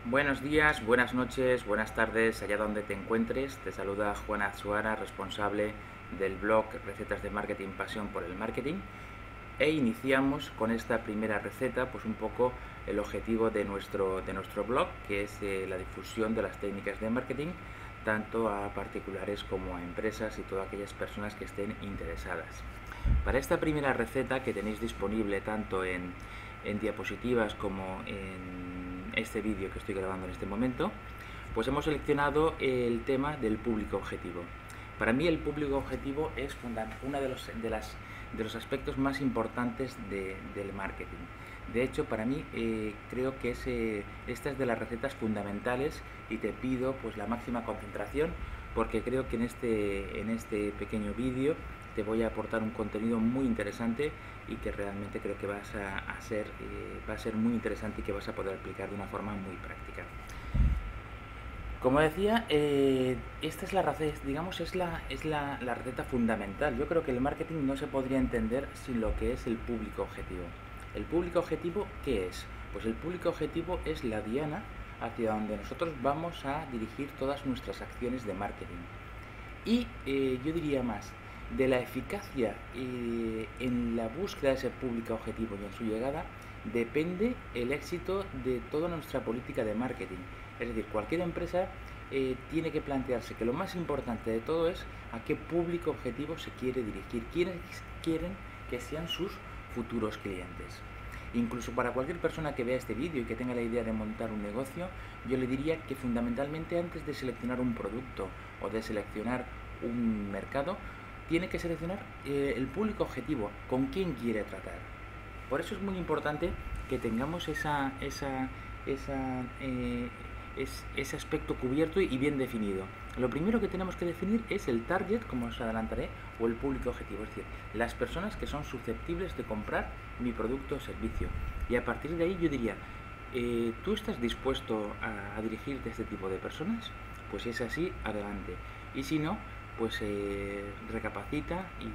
Buenos días, buenas noches, buenas tardes, allá donde te encuentres. Te saluda Juan Azuara, responsable del blog Recetas de Marketing Pasión por el Marketing. E iniciamos con esta primera receta, pues un poco el objetivo de nuestro blog, que es la difusión de las técnicas de marketing, tanto a particulares como a empresas y todas aquellas personas que estén interesadas. Para esta primera receta, que tenéis disponible tanto en diapositivas como en este vídeo que estoy grabando en este momento, pues hemos seleccionado el tema del público objetivo. Para mí el público objetivo es uno de los aspectos más importantes del marketing. De hecho, para mí creo que esta es de las recetas fundamentales y te pido pues la máxima concentración, porque creo que en este pequeño vídeo te voy a aportar un contenido muy interesante y que realmente creo que va a ser muy interesante y que vas a poder aplicar de una forma muy práctica. Como decía, esta es la receta, digamos, es la receta fundamental. Yo creo que el marketing no se podría entender sin lo que es el público objetivo. ¿El público objetivo qué es? Pues el público objetivo es la diana hacia donde nosotros vamos a dirigir todas nuestras acciones de marketing. Y yo diría más, de la eficacia en la búsqueda de ese público objetivo y en su llegada depende el éxito de toda nuestra política de marketing. Es decir, cualquier empresa tiene que plantearse que lo más importante de todo es a qué público objetivo se quiere dirigir, quiénes quieren que sean sus futuros clientes. Incluso para cualquier persona que vea este vídeo y que tenga la idea de montar un negocio, yo le diría que fundamentalmente antes de seleccionar un producto o de seleccionar un mercado, tiene que seleccionar el público objetivo, con quién quiere tratar. Por eso es muy importante que tengamos ese aspecto cubierto y bien definido. Lo primero que tenemos que definir es el target, como os adelantaré, o el público objetivo, es decir, las personas que son susceptibles de comprar mi producto o servicio. Y a partir de ahí yo diría, ¿tú estás dispuesto a dirigirte a este tipo de personas? Pues si es así, adelante. Y si no, pues recapacita y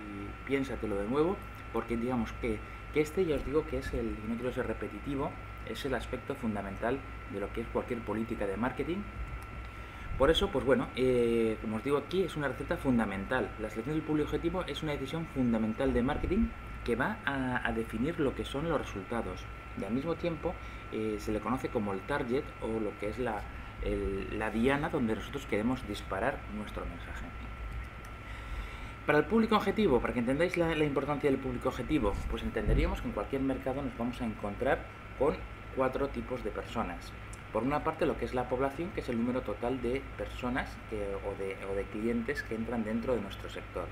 piénsatelo de nuevo, porque digamos que este, ya os digo que es no quiero ser repetitivo, es el aspecto fundamental de lo que es cualquier política de marketing. Por eso, pues bueno, como os digo aquí, es una receta fundamental. La selección del público objetivo es una decisión fundamental de marketing que va a definir lo que son los resultados. Y al mismo tiempo se le conoce como el target, o lo que es la diana donde nosotros queremos disparar nuestro mensaje. Para el público objetivo, para que entendáis la importancia del público objetivo, pues entenderíamos que en cualquier mercado nos vamos a encontrar con 4 tipos de personas. Por una parte, lo que es la población, que es el número total de personas o de clientes que entran dentro de nuestro sector.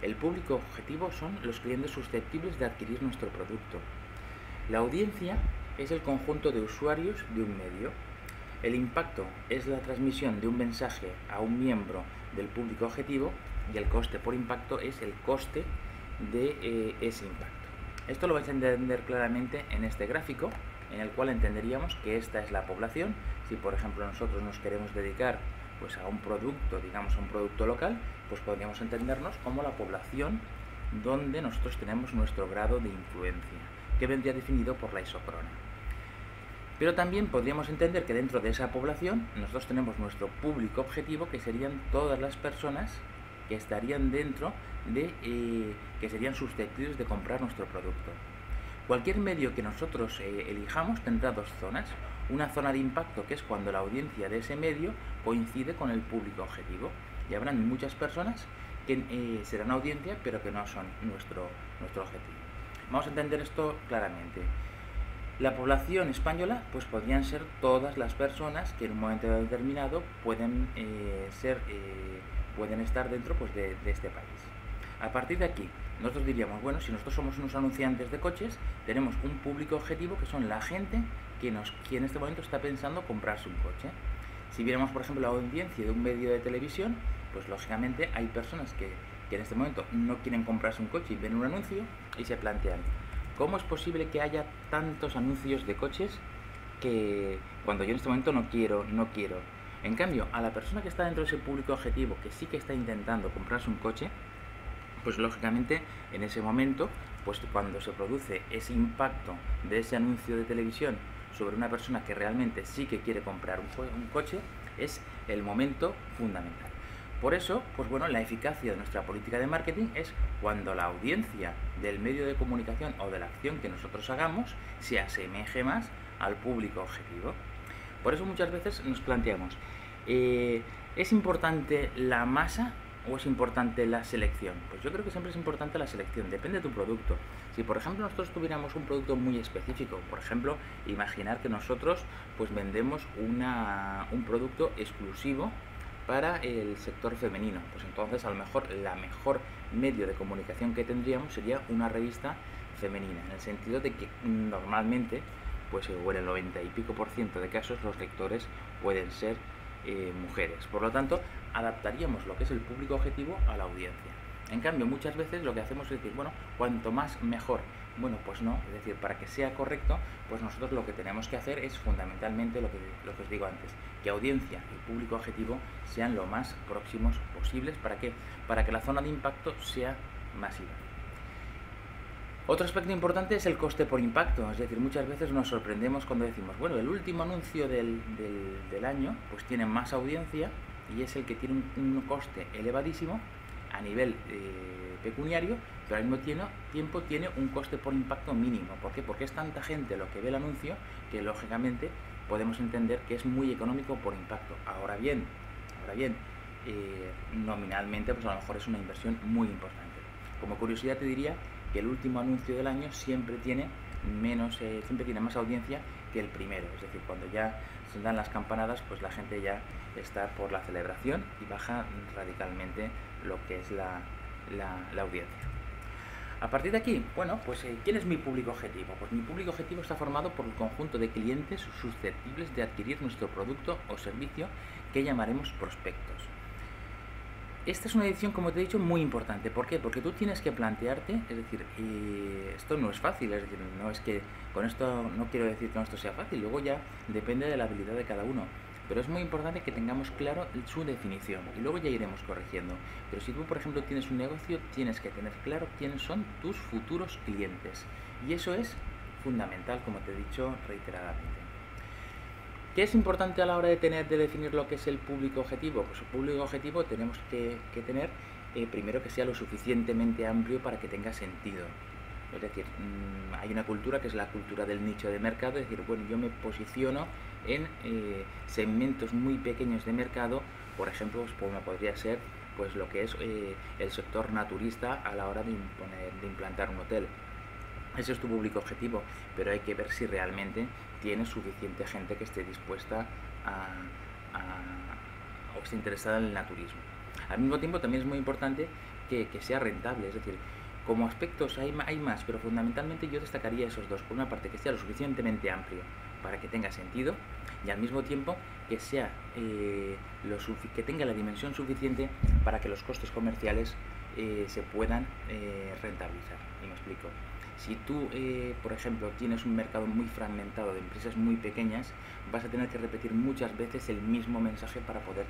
El público objetivo son los clientes susceptibles de adquirir nuestro producto. La audiencia es el conjunto de usuarios de un medio. El impacto es la transmisión de un mensaje a un miembro del público objetivo, y el coste por impacto es el coste de ese impacto. Esto lo vais a entender claramente en este gráfico, en el cual entenderíamos que esta es la población. Si por ejemplo nosotros nos queremos dedicar pues a un producto, digamos a un producto local, pues podríamos entendernos como la población donde nosotros tenemos nuestro grado de influencia, que vendría definido por la isocrona. Pero también podríamos entender que dentro de esa población nosotros tenemos nuestro público objetivo, que serían todas las personas que estarían dentro de, que serían susceptibles de comprar nuestro producto. Cualquier medio que nosotros elijamos tendrá 2 zonas. Una zona de impacto, que es cuando la audiencia de ese medio coincide con el público objetivo, y habrán muchas personas que serán audiencia pero que no son nuestro objetivo. Vamos a entender esto claramente. La población española pues podrían ser todas las personas que en un momento determinado pueden estar dentro pues, de este país. A partir de aquí, nosotros diríamos, bueno, si nosotros somos unos anunciantes de coches, tenemos un público objetivo que son la gente que en este momento está pensando comprarse un coche. Si viéramos, por ejemplo, la audiencia de un medio de televisión, pues lógicamente hay personas que en este momento no quieren comprarse un coche y ven un anuncio y se plantean, ¿cómo es posible que haya tantos anuncios de coches que cuando yo en este momento no quiero? En cambio, a la persona que está dentro de ese público objetivo, que sí que está intentando comprarse un coche, pues lógicamente en ese momento, pues cuando se produce ese impacto de ese anuncio de televisión sobre una persona que realmente sí que quiere comprar un coche, es el momento fundamental. Por eso, pues bueno, la eficacia de nuestra política de marketing es cuando la audiencia del medio de comunicación o de la acción que nosotros hagamos se asemeje más al público objetivo. Por eso muchas veces nos planteamos, ¿es importante la masa o es importante la selección? Pues yo creo que siempre es importante la selección, depende de tu producto. Si por ejemplo nosotros tuviéramos un producto muy específico, por ejemplo, imaginar que nosotros pues vendemos un producto exclusivo para el sector femenino, pues entonces a lo mejor la mejor medio de comunicación que tendríamos sería una revista femenina, en el sentido de que normalmente, pues en el 90 y pico % de casos los lectores pueden ser mujeres. Por lo tanto, adaptaríamos lo que es el público objetivo a la audiencia. En cambio, muchas veces lo que hacemos es decir, bueno, cuanto más mejor. Bueno, pues no, es decir, para que sea correcto, pues nosotros lo que tenemos que hacer es fundamentalmente lo que os digo antes, que audiencia y público objetivo sean lo más próximos posibles. ¿Para qué? Para que la zona de impacto sea masiva. Otro aspecto importante es el coste por impacto, es decir, muchas veces nos sorprendemos cuando decimos, bueno, el último anuncio del año pues tiene más audiencia y es el que tiene un coste elevadísimo a nivel pecuniario, pero al mismo tiempo tiene un coste por impacto mínimo. ¿Por qué? Porque es tanta gente lo que ve el anuncio que lógicamente podemos entender que es muy económico por impacto. Ahora bien, nominalmente pues a lo mejor es una inversión muy importante. Como curiosidad te diría que el último anuncio del año siempre tiene más audiencia que el primero, es decir, cuando ya se dan las campanadas, pues la gente ya está por la celebración y baja radicalmente lo que es la audiencia. A partir de aquí, bueno, pues ¿quién es mi público objetivo? Pues mi público objetivo está formado por el conjunto de clientes susceptibles de adquirir nuestro producto o servicio que llamaremos prospectos. Esta es una edición, como te he dicho, muy importante. ¿Por qué? Porque tú tienes que plantearte, es decir, esto no es fácil, es decir, no es que con esto no quiero decir que esto sea fácil, luego ya depende de la habilidad de cada uno. Pero es muy importante que tengamos claro su definición y luego ya iremos corrigiendo. Pero si tú, por ejemplo, tienes un negocio, tienes que tener claro quiénes son tus futuros clientes. Y eso es fundamental, como te he dicho reiteradamente. ¿Qué es importante a la hora de definir lo que es el público objetivo? Pues el público objetivo tenemos que tener primero que sea lo suficientemente amplio para que tenga sentido. Es decir, hay una cultura que es la cultura del nicho de mercado, es decir, bueno, yo me posiciono en segmentos muy pequeños de mercado, por ejemplo, pues, como podría ser pues lo que es el sector naturista a la hora de implantar un hotel. Ese es tu público objetivo, pero hay que ver si realmente tienes suficiente gente que esté dispuesta o esté interesada en el naturismo. Al mismo tiempo también es muy importante que sea rentable, es decir, como aspectos hay más, pero fundamentalmente yo destacaría esos dos. Por una parte, que sea lo suficientemente amplio para que tenga sentido y al mismo tiempo que sea que tenga la dimensión suficiente para que los costes comerciales se puedan rentabilizar. Y me explico. Si tú, por ejemplo, tienes un mercado muy fragmentado de empresas muy pequeñas, vas a tener que repetir muchas veces el mismo mensaje para poder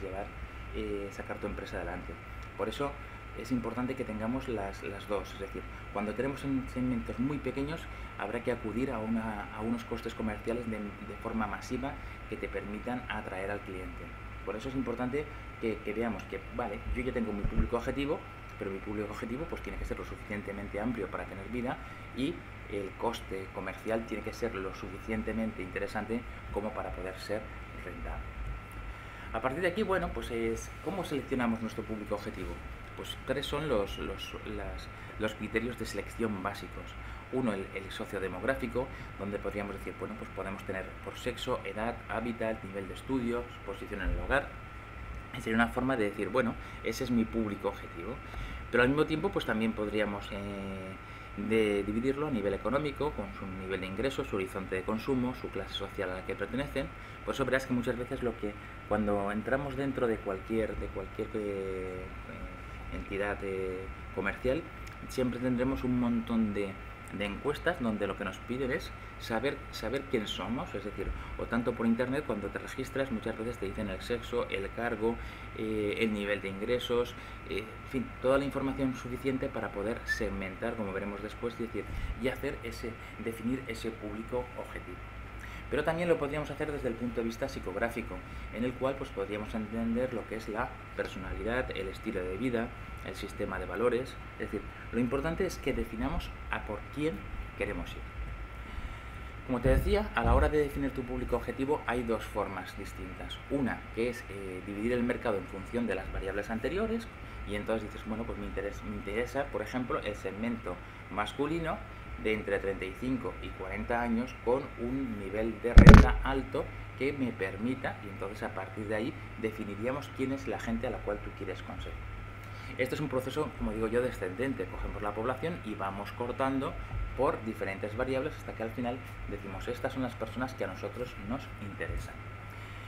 sacar tu empresa adelante. Por eso es importante que tengamos las dos, es decir, cuando tenemos segmentos muy pequeños habrá que acudir a unos costes comerciales de forma masiva que te permitan atraer al cliente. Por eso es importante que veamos que, vale, yo ya tengo mi público objetivo, pero mi público objetivo pues tiene que ser lo suficientemente amplio para tener vida y el coste comercial tiene que ser lo suficientemente interesante como para poder ser rentable. A partir de aquí, bueno, pues ¿cómo seleccionamos nuestro público objetivo? Pues tres son los criterios de selección básicos. Uno, el sociodemográfico, donde podríamos decir, bueno, pues podemos tener por sexo, edad, hábitat, nivel de estudios, posición en el hogar. Sería una forma de decir, bueno, ese es mi público objetivo. Pero al mismo tiempo, pues también podríamos dividirlo a nivel económico, con su nivel de ingresos, su horizonte de consumo, su clase social a la que pertenecen. Por eso verás que muchas veces cuando entramos dentro de cualquier entidad comercial, siempre tendremos un montón de encuestas donde lo que nos piden es saber quién somos, es decir, o tanto por internet cuando te registras muchas veces te dicen el sexo, el cargo, el nivel de ingresos, en fin, toda la información suficiente para poder segmentar, como veremos después, y definir ese público objetivo. Pero también lo podríamos hacer desde el punto de vista psicográfico, en el cual pues podríamos entender lo que es la personalidad, el estilo de vida, el sistema de valores. Es decir, lo importante es que definamos a por quién queremos ir. Como te decía, a la hora de definir tu público objetivo hay dos formas distintas. Una, que es dividir el mercado en función de las variables anteriores, y entonces dices, bueno, pues me interesa, por ejemplo, el segmento masculino de entre 35 y 40 años con un nivel de renta alto que me permita, y entonces a partir de ahí definiríamos quién es la gente a la cual tú quieres conseguir. Esto es un proceso, como digo yo, descendente. Cogemos la población y vamos cortando por diferentes variables hasta que al final decimos, estas son las personas que a nosotros nos interesan.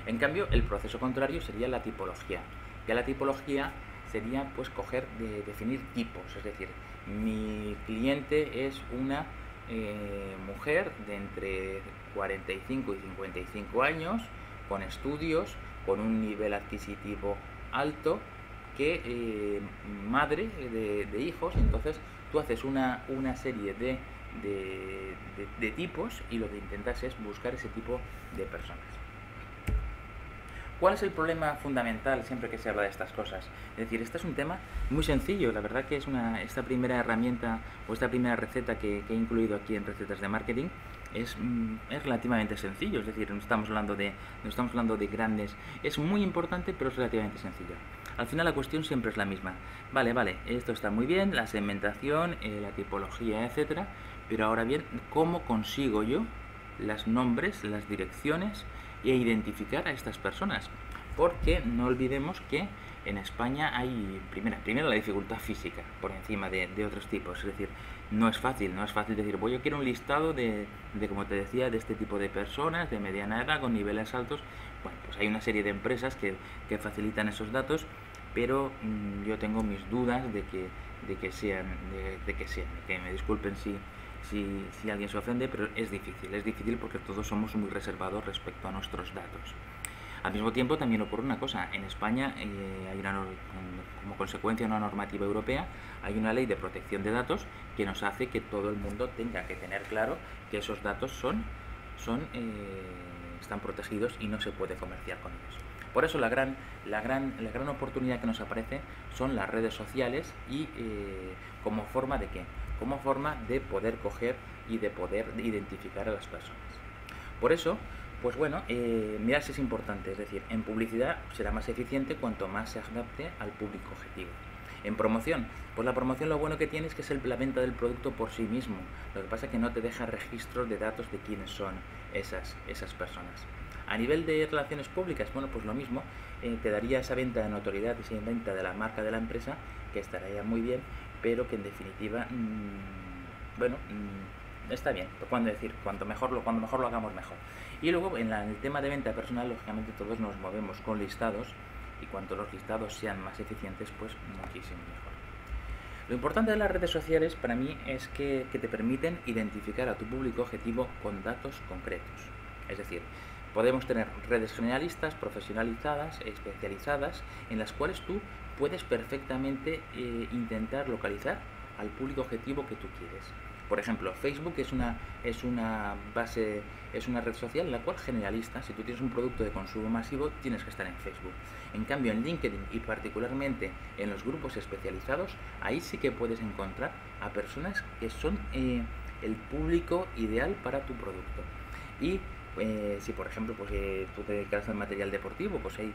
En cambio, el proceso contrario sería la tipología. Ya la tipología sería pues definir tipos, es decir, mi cliente es una mujer de entre 45 y 55 años, con estudios, con un nivel adquisitivo alto, que madre de hijos. Entonces tú haces una serie de tipos y lo que intentas es buscar ese tipo de personas. ¿Cuál es el problema fundamental siempre que se habla de estas cosas? Es decir, este es un tema muy sencillo. La verdad que es esta primera herramienta o esta primera receta que he incluido aquí en Recetas de Marketing es relativamente sencillo. Es decir, no estamos hablando de grandes. Es muy importante, pero es relativamente sencillo. Al final la cuestión siempre es la misma. Vale, esto está muy bien, la segmentación, la tipología, etcétera. Pero ahora bien, ¿cómo consigo yo los nombres, las direcciones e identificar a estas personas? Porque no olvidemos que en España hay, primero la dificultad física por encima de otros tipos. Es decir, no es fácil decir, yo quiero un listado de, como te decía, de este tipo de personas, de mediana edad, con niveles altos. Bueno, pues hay una serie de empresas que facilitan esos datos, pero yo tengo mis dudas de que sean, que me disculpen si alguien se ofende, pero es difícil porque todos somos muy reservados respecto a nuestros datos. Al mismo tiempo también ocurre una cosa, en España hay como consecuencia de una normativa europea, hay una ley de protección de datos que nos hace que todo el mundo tenga que tener claro que esos datos están protegidos y no se puede comerciar con ellos. Por eso la gran oportunidad que nos aparece son las redes sociales y como forma de ¿qué? Como forma de poder coger y de poder identificar a las personas. Por eso, pues bueno, mirarse es importante, es decir, en publicidad será más eficiente cuanto más se adapte al público objetivo. En promoción, pues la promoción lo bueno que tiene es que es la venta del producto por sí mismo. Lo que pasa es que no te deja registros de datos de quiénes son esas personas. A nivel de relaciones públicas, bueno, pues lo mismo, te daría esa venta de notoriedad, esa venta de la marca de la empresa, que estaría muy bien, pero que en definitiva, está bien, cuanto mejor lo hagamos mejor. Y luego en el tema de venta personal, lógicamente todos nos movemos con listados, y cuanto los listados sean más eficientes, pues muchísimo mejor. Lo importante de las redes sociales para mí es que te permiten identificar a tu público objetivo con datos concretos. Es decir, podemos tener redes generalistas, profesionalizadas, especializadas, en las cuales tú puedes perfectamente intentar localizar al público objetivo que tú quieres. Por ejemplo, Facebook es una red social en la cual generalista. Si tú tienes un producto de consumo masivo, tienes que estar en Facebook. En cambio, en LinkedIn y particularmente en los grupos especializados, ahí sí que puedes encontrar a personas que son el público ideal para tu producto. Y si por ejemplo tú te dedicas al material deportivo, pues hay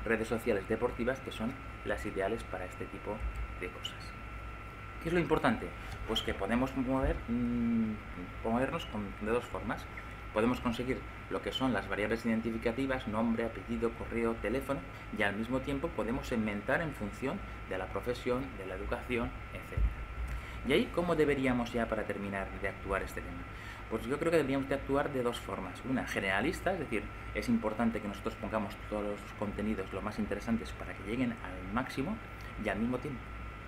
redes sociales deportivas que son las ideales para este tipo de cosas. ¿Qué es lo importante? Pues que podemos movernos de dos formas. Podemos conseguir lo que son las variables identificativas, nombre, apellido, correo, teléfono, y al mismo tiempo podemos segmentar en función de la profesión, de la educación, etc. ¿Y ahí cómo deberíamos ya, para terminar, de actuar este tema? Pues yo creo que deberíamos de actuar de dos formas. Una, generalista, es decir, es importante que nosotros pongamos todos los contenidos lo más interesantes para que lleguen al máximo, y al mismo tiempo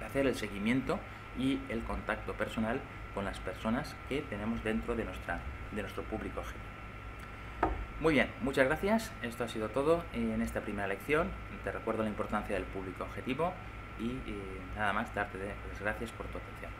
hacer el seguimiento y el contacto personal con las personas que tenemos dentro de nuestro público objetivo. Muy bien, muchas gracias. Esto ha sido todo en esta primera lección. Te recuerdo la importancia del público objetivo y nada más, darte las gracias por tu atención.